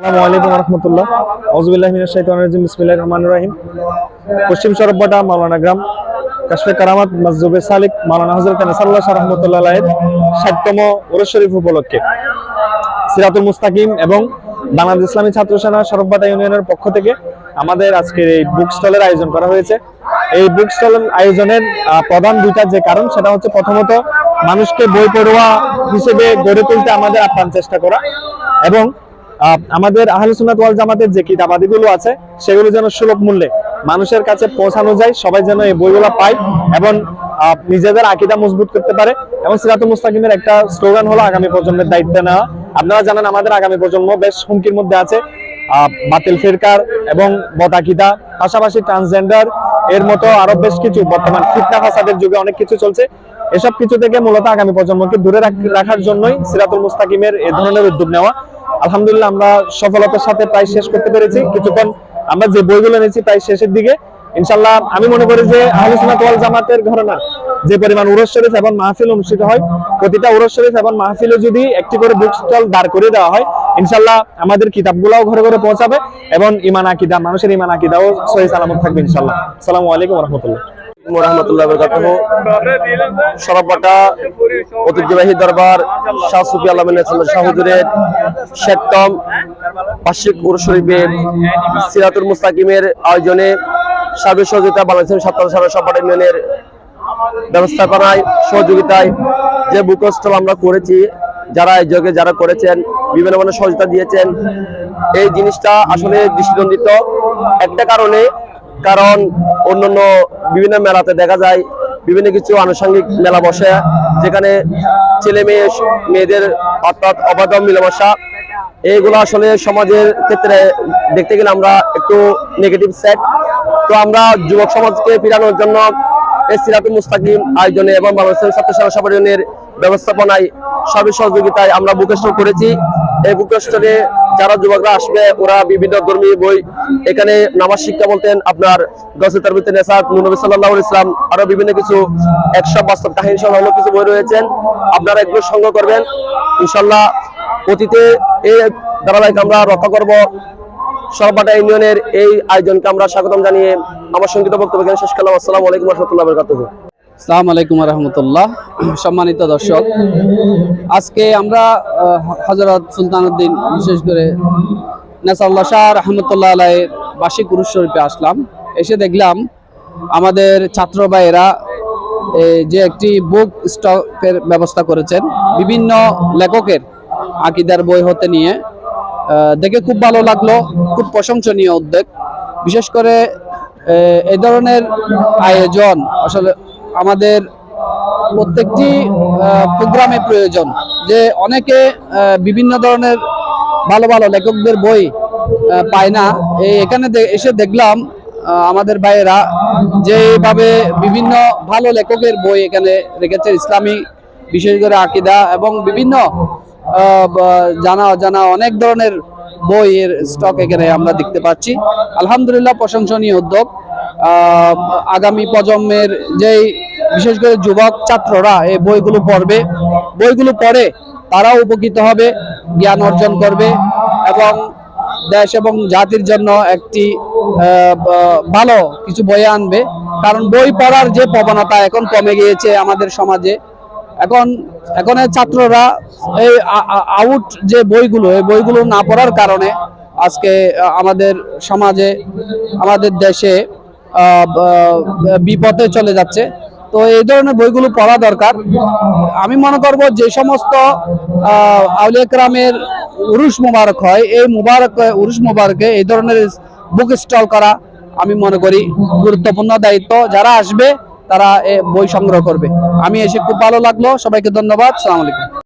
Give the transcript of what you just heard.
আসসালামু আলাইকুম রহমতুল্লাহ। আউযুবিল্লাহি মিনাশ শাইতানির রাজিম। বিসমিল্লাহির রহমানির রহিম। পশ্চিম সরববাটা মাওলানা গ্রাম কাশফে কারামাত মসজিদে সালিক মাওলানা হযরত নাসারুল্লাহ শাহ রহমাতুল্লাহ আলাইহির ৬০তম ওরস শরীফ উপলক্ষে সিরাতুল মুস্তাকিম এবং বাংলাদেশ ইসলামী ছাত্র সেনা সরববাটা ইউনিয়নের পক্ষ থেকে আমাদের আজকের এই বুক স্টলের আয়োজন করা হয়েছে। এই বুক স্টলের আয়োজনের প্রধান দুইটা যে কারণ, সেটা হচ্ছে প্রথমত মানুষকে বই পড়ুয়া হিসেবে গড়ে তুলতে আমাদের আপ্রাণ চেষ্টা করা, এবং আমাদের আহলে সুন্নাত ওয়াল জামাতের যে কিতাবাদিগুলো আছে সেগুলো যেন সুলভ মূল্যে মানুষের কাছে পৌঁছানো যায়, সবাই যেন এই বইগুলো পায় এবং নিজেদের আকীদা মজবুত করতে পারে। এবং সিরাতুল মুস্তাকিমের একটা স্লোগান হলো আগামী প্রজন্মের দায়িত্ব নেওয়া। আপনারা জানেন আমাদের আগামী প্রজন্ম বেশ হুমকির মধ্যে আছে। বাতিল ফিরকার এবং বদাকিদা, পাশাপাশি ট্রান্সজেন্ডার এর মতো আরো বেশ কিছু বর্তমান ফিতনা ফাসাদের যুগে অনেক কিছু চলছে। এসব কিছু থেকে মূলত আগামী প্রজন্মকে দূরে রাখার জন্যই সিরাতুল মুস্তাকিমের এই ধরনের উদ্যোগ নেওয়া। আলহামদুলিল্লাহ আমরা সফলতার সাথে প্রায় শেষ করতে পেরেছি। কিছুক্ষণ আমরা যে বইগুলো নিয়েছি প্রায় শেষের দিকে। ইনশাআল্লাহ আমি মনে করি যে আহলে সুন্নাত ওয়াল জামাতের ঘরানার যে পরিমাণ উরস শরীফ এবং মাহফিল অনুষ্ঠিত হয়, প্রতিটা উরস শরীফ এবং মাহফিলে যদি একটি করে বুক স্টল দাঁড় করে দেওয়া হয়, ইনশাআল্লাহ আমাদের কিতাবগুলোও ঘরে ঘরে পৌঁছাবে এবং ঈমান আকীদা, মানুষের ঈমান আকীদাও সহি সালামত থাকবে ইনশাআল্লাহ। আসসালামু আলাইকুম ওয়া রাহমাতুল্লাহ। সরববাটা ঐতিহ্যবাহী দরবার শাহ সুফি আল্লাহ শাহ হুজুরের ৬০তম বার্ষিক উরুস শরীফে সিরাতুল মুস্তাকিমের আয়োজনে সার্বিক সহযোগিতা বাংলাদেশের ছাত্র সরববাটা ইউনিয়নের ব্যবস্থাপনায় সহযোগিতায় যে বুক স্টল আমরা করেছি, যারা এই যোগে যারা করেছেন বিভিন্ন ধরনের সহযোগিতা দিয়েছেন, এই জিনিসটা আসলে দৃষ্টিনন্দিত একটা কারণ অন্যান্য বিভিন্ন মেলাতে দেখা যায় বিভিন্ন কিছু আনুষঙ্গিক মেলা বসে, যেখানে মেয়েদের অর্থাৎ অবাধ মিলামেশা, এইগুলো আসলে সমাজের ক্ষেত্রে দেখতে গেলে আমরা একটু নেগেটিভ সেট। তো আমরা যুবক সমাজকে ফিরানোর জন্য এই সিরাতুল মুস্তাকিম আয়োজনে এবং বাংলাদেশের ছাত্র সেনা সভার ব্যবস্থাপনায় সার্বিক সহযোগিতায় আমরা বুক স্টল করেছি। এই বুক স্টলে যারা যুবকরা আসবে ওরা বিভিন্ন ধর্মীয় বই, এখানে নামাজ শিক্ষা বলতেন আপনার গসে তারবিতে নেসাত, নবী সাল্লাল্লাহু আলাইহি ওয়াসাল্লাম, আরো বিভিন্ন কিছু ১০০ বাস্তব কাহিনী সহ অনেক কিছু বই রয়েছেন। আপনারা এগুলো সংগ্রহ করবেন ইনশাআল্লাহ। অতীতে এই ধারাবাহিক আমরা রক্ষা করব। সরববাটা ইউনিয়নের এই আয়োজনকে আমরা স্বাগতম জানিয়ে আমার সংক্ষিপ্ত বক্তব্য এখানে শেষ করলাম। আসসালামু আলাইকুম ওয়া রাহমাতুল্লাহি ওয়া বারাকাতুহু। আসসালামু আলাইকুম ওয়া রাহমাতুল্লাহ। সম্মানিত দর্শক, আজকে আমরা হযরত সুলতানুদ্দিন বিশেষ করে নাসারুল্লাহ শাহ রহমতুল্লাহ আলাইহির বার্ষিক উরুস শরীফে আসলাম। এসে দেখলাম আমাদের ছাত্র ভাইয়েরা যে একটি বুক স্টকের ব্যবস্থা করেছেন, বিভিন্ন লেখকের আকীদার বই হতে নিয়ে, দেখে খুব ভালো লাগলো। খুব প্রশংসনীয় উদ্যোগ। বিশেষ করে এই ধরনের আয়োজন আসলে আমাদের প্রত্যেকটি প্রোগ্রামে প্রয়োজন। যে অনেকে বিভিন্ন ধরনের ভালো ভালো লেখকদের বই পায় না, এখানে এসে দেখলাম আমাদের ভাইয়েরা যেভাবে বিভিন্ন ভালো লেখকের বই এখানে রেখেছে, ইসলামী বিশেষ করে আকীদা এবং বিভিন্ন জানা অজানা অনেক ধরনের বইয়ের স্টক এখানে আমরা দেখতে পাচ্ছি। আলহামদুলিল্লাহ, প্রশংসনীয় উদ্যোগ। আগামী প্রজন্মের যেই বিশেষ করে যুবক ছাত্ররা এই বইগুলো পড়বে, বইগুলো পড়ে তারাও উপকৃত হবে, জ্ঞান অর্জন করবে এবং দেশ এবং জাতির জন্য একটি ভালো কিছু বই আনবে। কারণ বই পড়ার যে প্রবণতা এখন কমে গিয়েছে আমাদের সমাজে। এখন ছাত্ররা এই আউট যে বইগুলো, এই বইগুলো না পড়ার কারণে আজকে আমাদের সমাজে, আমাদের দেশে বিপথে চলে যাচ্ছে। তো এই ধরনের বইগুলো পড়া দরকার। আমি মনে করব যে সমস্ত আউলিয়া কেরামের উরুস মুবারক হয়, এই উরুস মুবারকে এই ধরনের বুক স্টল করা আমি মনে করি গুরুত্বপূর্ণ দায়িত্ব। যারা আসবে তারা বই সংগ্রহ করবে। আমি এসে খুব ভালো লাগলো। সবাইকে ধন্যবাদ। আসসালামু আলাইকুম।